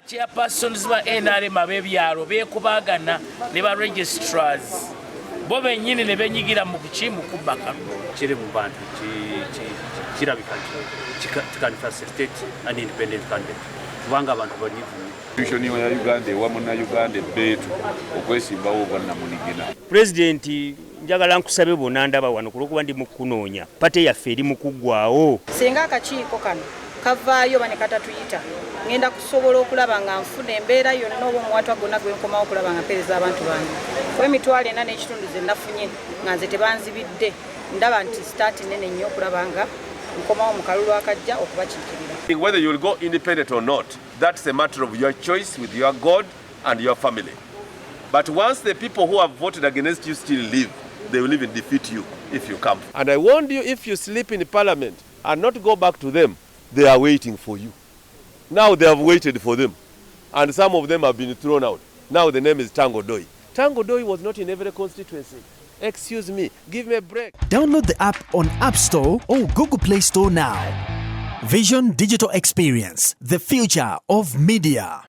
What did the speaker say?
Chairpersons ba NRM ab'ebyalo beekubagana ne ba registrars bo bennyini ne benyigira mu kukimu kubaka kiri mu bantu kirabika can facilitate an independent candidate kubanga abantu banyivu institution ya Uganda wamu na Uganda betu okwesimbawo bonna munigina. President njagala nkusabe bonna ndaba wano kulokuba ndi mukunoonya pate yaffe eri mu kuggwaawo. Singa akakiiko kano kavaayo bane katatuyita ngenda kusobola okulaba nga nfuna embeera yonna obw'omuwatwa gonna gwe nkomawo okulaba nga mpeereza abantu bange. Kuba emitwalo 4 n'ekitundu ze nafunye nga nze tebanzibidde ndaba nti sitaati nnene nnyo okulaba nga nkomawo mu kalulu akajja okubakiikirira. Whether you will go independent or not, that's a matter of your choice with your God and your family. But once the people who have voted against you still live, they will even defeat you if you come. And I warned you, if you sleep in parliament and not go back to them, they are waiting for you. Now they have waited for them. And some of them have been thrown out. Now the name is Tango Doi. Tango Doi was not in every constituency. Excuse me, give me a break. Download the app on App Store or Google Play Store now. Vision Digital Experience, the future of media.